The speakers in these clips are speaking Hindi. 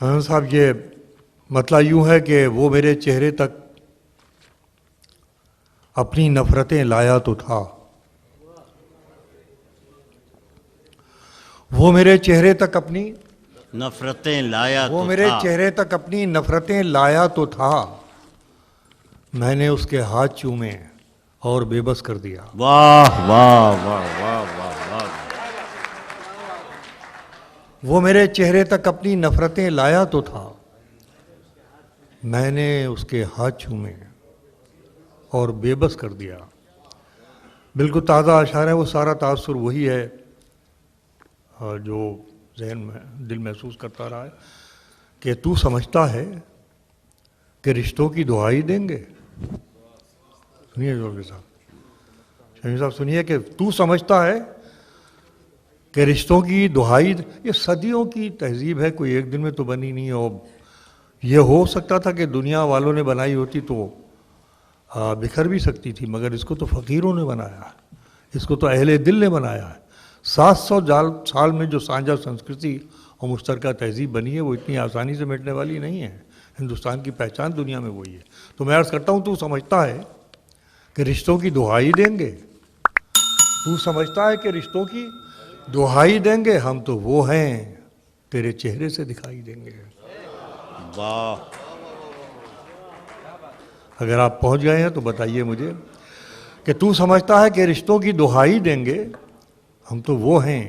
हाँ साहब, ये मतलब यूँ है कि वो मेरे चेहरे तक अपनी नफ़रतें लाया तो था, वो मेरे चेहरे तक अपनी नफरतें लाया वो तो मेरे था। चेहरे तक अपनी नफ़रतें लाया तो था, मैंने उसके हाथ चूमे और बेबस कर दिया। वाह वाह वाह वाह वाह वाह। वो मेरे चेहरे तक अपनी नफ़रतें लाया तो था, मैंने उसके हाथ चूमे और बेबस कर दिया। बिल्कुल ताज़ा अशार है, वो सारा तासुर वही है जो जहन में दिल महसूस करता रहा है कि तू समझता है कि रिश्तों की दुहाई देंगे। सुनिए जोगी साहब, शमी साहब सुनिए कि तू समझता है कि रिश्तों की दुहाई, ये सदियों की तहजीब है, कोई एक दिन में तो बनी नहीं। और ये हो सकता था कि दुनिया वालों ने बनाई होती तो बिखर भी सकती थी, मगर इसको तो फ़कीरों ने बनाया है, इसको तो अहले दिल ने बनाया है। 700 साल में जो साझा संस्कृति और मुश्तरका तहजीब बनी है, वो इतनी आसानी से मिटने वाली नहीं है। हिंदुस्तान की पहचान दुनिया में वही है। तो मैं अर्ज़ करता हूँ, तू समझता है कि रिश्तों की दुहाई देंगे, तू समझता है कि रिश्तों की दुहाई देंगे, हम तो वो हैं तेरे चेहरे से दिखाई देंगे। वाह। अगर आप पहुंच गए हैं तो बताइए मुझे कि तू समझता है कि रिश्तों की दुहाई देंगे, हम तो वो हैं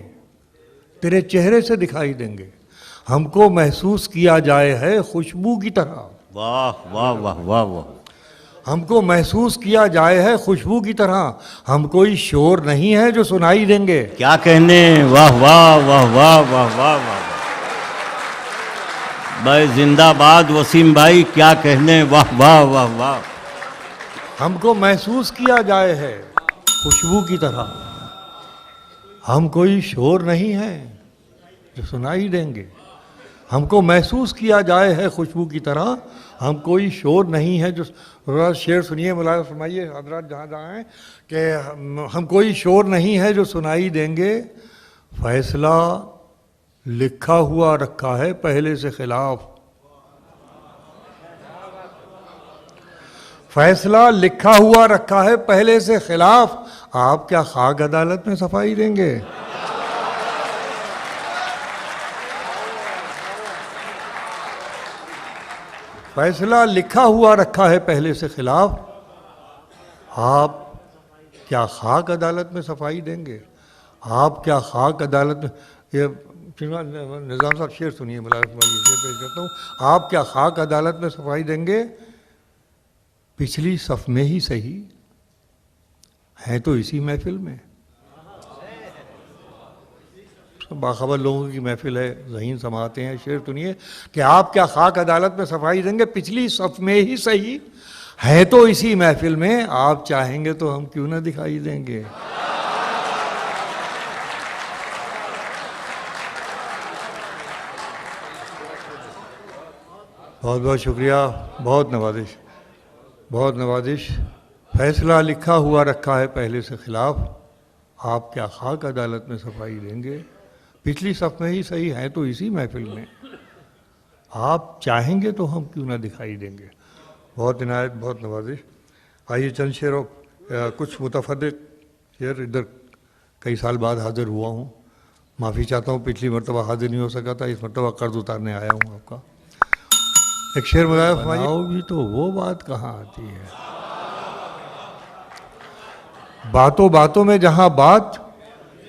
तेरे चेहरे से दिखाई देंगे, हमको महसूस किया जाए है खुशबू की तरह। वाह वाह वाह वाह वाह। हमको महसूस किया जाए है खुशबू की तरह, हम कोई शोर नहीं है जो सुनाई देंगे। क्या कहने, वाह वाह वाह वाह वाह वाह वाह। भाई जिंदाबाद वसीम भाई, क्या कहने, वाह वाह वाह वाह। हमको महसूस किया जाए है खुशबू की तरह, हम कोई शोर नहीं है जो सुनाई देंगे। हमको महसूस किया जाए है खुशबू की तरह, हम कोई शोर नहीं है जो, शेर सुनिए, मुलाज़ा फरमाइए हजरात जहाँ जहाँ हैं, कि हम कोई शोर नहीं है जो सुनाई देंगे, फैसला लिखा हुआ रखा है पहले से खिलाफ। फैसला लिखा हुआ रखा है पहले से खिलाफ, आप क्या खाक अदालत में सफाई देंगे? फैसला लिखा हुआ रखा है पहले से खिलाफ, आप क्या खाक अदालत में सफाई देंगे? आप क्या खाक अदालत में, ये निज़ाम साहब शेर सुनिए, मुलाज़ा फरमाइए, शेर पेश करता हूँ। आप क्या खाक अदालत में सफाई देंगे, पिछली सफ में ही सही, है तो इसी महफिल में। बाखबर लोगों की महफिल है, ज़हीन समाते हैं। शेर सुनिए कि आप क्या खाक अदालत में सफाई देंगे, पिछली सफ में ही सही, है तो इसी महफिल में, आप चाहेंगे तो हम क्यों ना दिखाई देंगे। बहुत बहुत शुक्रिया, बहुत नवाजिश, बहुत नवाजिश। फैसला लिखा हुआ रखा है पहले से खिलाफ, आप क्या खाक अदालत में सफाई देंगे, पिछली सफ में ही सही, है तो इसी महफिल में, आप चाहेंगे तो हम क्यों ना दिखाई देंगे। बहुत इनायत, बहुत नवाजिश। आइए चंद शेरों, कुछ मुतफर्रिक शेर, इधर कई साल बाद हाजिर हुआ हूँ, माफ़ी चाहता हूँ, पिछली मरतबा हाजिर नहीं हो सका था, इस मरतबा कर्ज उतारने आया हूँ आपका। एक शेर बनाओ भी तो वो बात कहाँ आती है, बातों बातों में जहाँ बात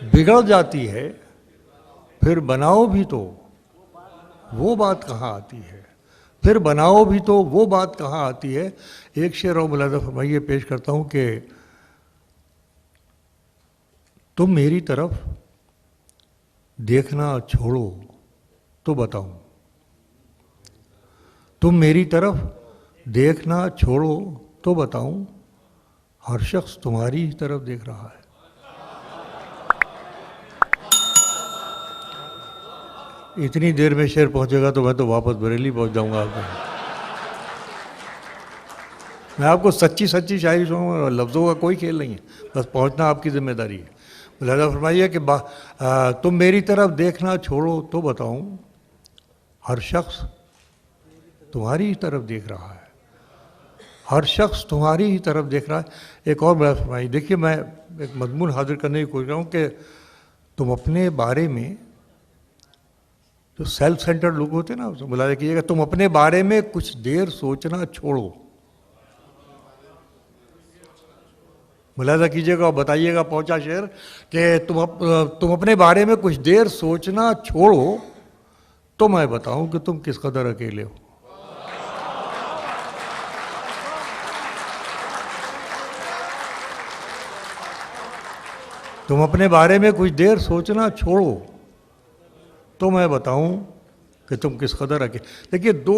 बिगड़ जाती है, फिर बनाओ भी तो वो बात कहाँ आती है, फिर बनाओ भी तो वो बात कहाँ आती है। एक शेर और मुलाज़ा फरमाइए, पेश करता हूँ कि तुम मेरी तरफ देखना छोड़ो तो बताऊं, तुम मेरी तरफ देखना छोड़ो तो बताऊं, हर शख्स तुम्हारी ही तरफ देख रहा है। इतनी देर में शेर पहुंचेगा तो मैं तो वापस बरेली पहुंच जाऊंगा। आपको मैं आपको सच्ची सच्ची शायरी सुनाऊंगा, लफ्ज़ों का कोई खेल नहीं है, बस पहुंचना आपकी जिम्मेदारी है। लिहाजा फरमाइए कि तुम मेरी तरफ देखना छोड़ो तो बताऊं, हर शख्स तुम्हारी ही तरफ देख रहा है, हर शख्स तुम्हारी ही तरफ देख रहा है। एक और बात फरमाई, देखिए मैं एक मजमून हाजिर करने की कोशिश कर रहा हूँ कि तुम अपने बारे में, जो सेल्फ सेंटर्ड लोग होते हैं ना, उसको मुलाजा कीजिएगा, तुम अपने बारे में कुछ देर सोचना छोड़ो। मुलाजा कीजिएगा और बताइएगा पहुंचा शेर कि तुम अपने बारे में कुछ देर सोचना छोड़ो तो मैं बताऊं कि तुम किस कदर अकेले हो। तुम अपने बारे में कुछ देर सोचना छोड़ो तो मैं बताऊं कि तुम किस कदर अकेले। देखिए दो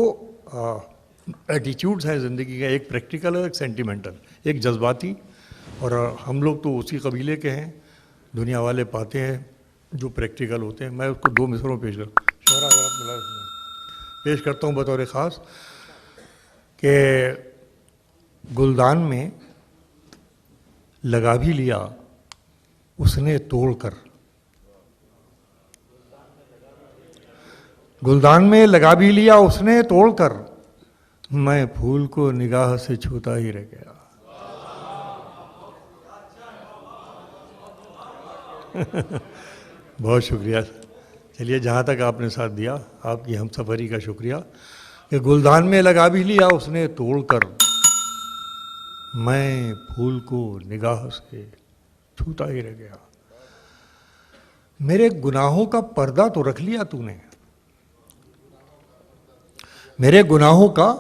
एटीट्यूड्स हैं ज़िंदगी का, एक प्रैक्टिकल और एक सेंटिमेंटल, एक जज्बाती, और हम लोग तो उसी कबीले के हैं। दुनिया वाले पाते हैं जो प्रैक्टिकल होते हैं। मैं उसको दो मिसरों पेश करता हूँ बतौर ख़ास कि गुलदान में लगा भी लिया उसने तोड़कर, गुलदान में लगा भी लिया उसने तोड़कर, मैं फूल को निगाह से छूता ही रह गया। बहुत शुक्रिया। चलिए, जहाँ तक आपने साथ दिया, आपकी हमसफरी का शुक्रिया कि गुलदान में लगा भी लिया उसने तोड़कर, मैं फूल को निगाह से छूता ही रह गया। मेरे गुनाहों का पर्दा तो रख लिया तूने, मेरे गुनाहों का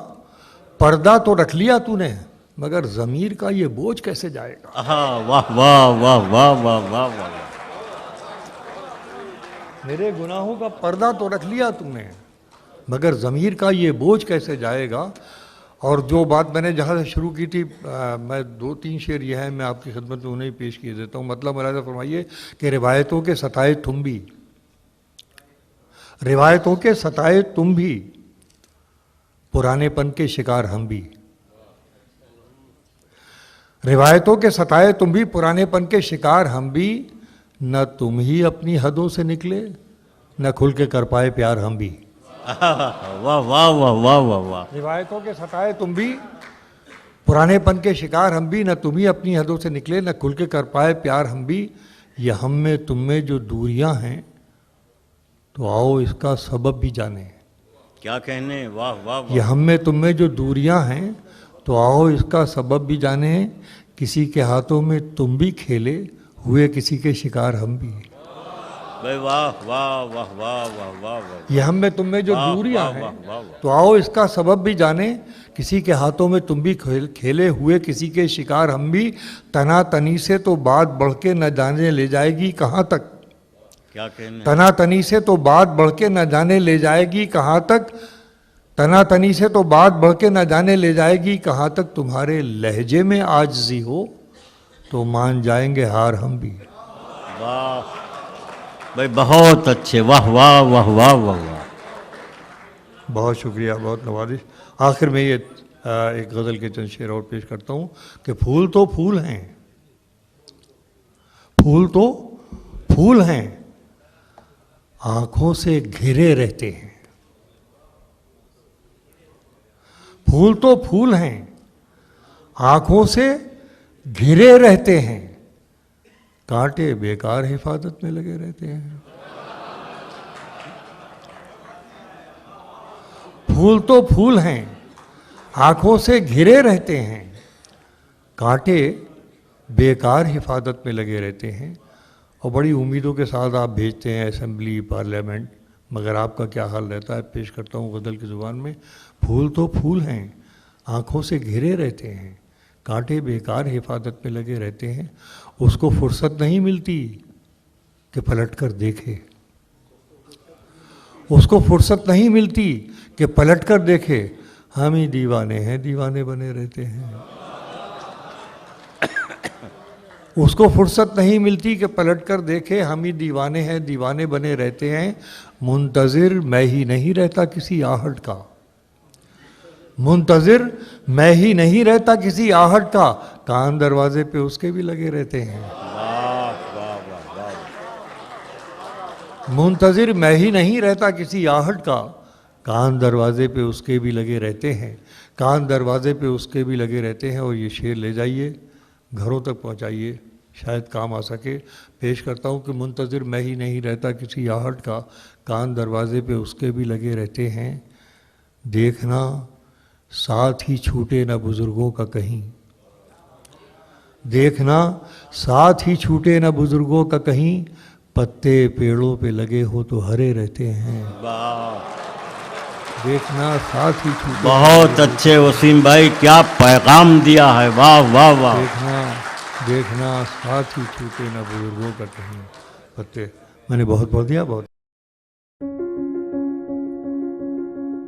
पर्दा तो रख लिया तूने, मगर ज़मीर का ये बोझ कैसे जाएगा। वाह वाह वाह वाह वाह वाह वाह। मेरे गुनाहों का पर्दा तो रख लिया तूने, मगर ज़मीर का ये बोझ कैसे जाएगा। और जो बात मैंने जहाँ से शुरू की थी, मैं दो तीन शेर ये है, मैं आपकी खिदमत में उन्हें पेश किए देता हूँ। मतलब मुलाज़ा फरमाइए कि रिवायतों के सताए तुम भी, रिवायतों के सताए तुम भी, पुरानेपन के शिकार हम भी। रिवायतों के सताए तुम भी, पुरानेपन के शिकार हम भी, न तुम ही अपनी हदों से निकले, न खुल के कर पाए प्यार हम भी। वाह वाह वाह वाह वाह वाह। रिवायतों के सताए तुम भी, पुरानेपन के शिकार हम भी, न तुम ही अपनी हदों से निकले, न खुल के कर पाए प्यार हम भी। ये हम में तुम में जो दूरियां हैं, तो आओ इसका सबब भी जाने। क्या कहने, वाह वाह वाह। ये हम में तुम में जो दूरियां हैं, तो आओ इसका सबब भी जाने। किसी के हाथों में तुम भी खेले, हुए किसी के शिकार हम भी। वाह वाह वाह वाह वाह वाह वाह। ये हम में तुम में जो वाह, दूरियां वाह, हैं, वाह, वाह, वाह। तो आओ इसका सबब भी जाने। किसी के हाथों में तुम भी खेले, हुए किसी के शिकार हम भी। तना तनी से तो बात बढ़ के न जाने ले जाएगी कहाँ तक। क्या कहने। तना तनी से तो बात बढ़ के न जाने ले जाएगी कहाँ तक। तना तनी से तो बात बढ़ के न जाने ले जाएगी कहाँ तक। तुम्हारे लहजे में आजिज़ी हो, तो मान जाएंगे हार हम भी। वाह भाई, बहुत अच्छे, वाह वाह वाह वाह वाह वाह। बहुत शुक्रिया, बहुत नवाजिश। आखिर में ये एक गज़ल के चंद शेर और पेश करता हूँ कि फूल तो फूल हैं, फूल तो फूल हैं, आँखों से घिरे रहते हैं। फूल तो फूल हैं, आँखों से घिरे रहते हैं, कांटे बेकार हिफाजत में लगे रहते हैं। फूल तो फूल हैं, आँखों से घिरे रहते हैं, कांटे बेकार हिफाजत में लगे रहते हैं। और बड़ी उम्मीदों के साथ आप भेजते हैं असेंबली, पार्लियामेंट, मगर आपका क्या हाल रहता है। पेश करता हूँ गज़ल की ज़ुबान में। फूल तो फूल हैं, आँखों से घिरे रहते हैं, कांटे बेकार हिफाजत में लगे रहते हैं। उसको फुर्सत नहीं मिलती कि पलट कर देखे, उसको फुर्सत नहीं मिलती कि पलट कर देखे। हम ही दीवाने हैं, दीवाने बने रहते हैं। उसको फुर्सत नहीं मिलती कि पलट कर देखे, हम ही दीवाने हैं, दीवाने बने रहते हैं। मुंतज़िर मैं ही नहीं रहता किसी आहट का, मुंतज़िर मैं ही नहीं रहता किसी आहट का, कान दरवाजे पे उसके भी लगे रहते हैं। मुंतज़िर मैं ही नहीं रहता किसी आहट का, कान दरवाजे पे उसके भी लगे रहते हैं, कान दरवाजे पे उसके भी लगे रहते हैं। और ये शेर ले जाइए, घरों तक पहुंचाइए, शायद काम आ सके। पेश करता हूँ कि मुंतज़िर मैं ही नहीं रहता किसी आहट का, कान दरवाजे पे उसके भी लगे रहते हैं। देखना साथ ही छूटे न बुज़ुर्गों का कहीं, देखना साथ ही छूटे न बुज़ुर्गों का कहीं, पत्ते पेड़ों पे लगे हो तो हरे रहते हैं। वाह, देखना साथ ही छूटे, बहुत अच्छे वसीम भाई, क्या पैगाम दिया है। वाह वाह वाह। देखना देखना साथ ही छूटे न बुज़ुर्गों का कहीं, पत्ते। मैंने बहुत बोल दिया, बहुत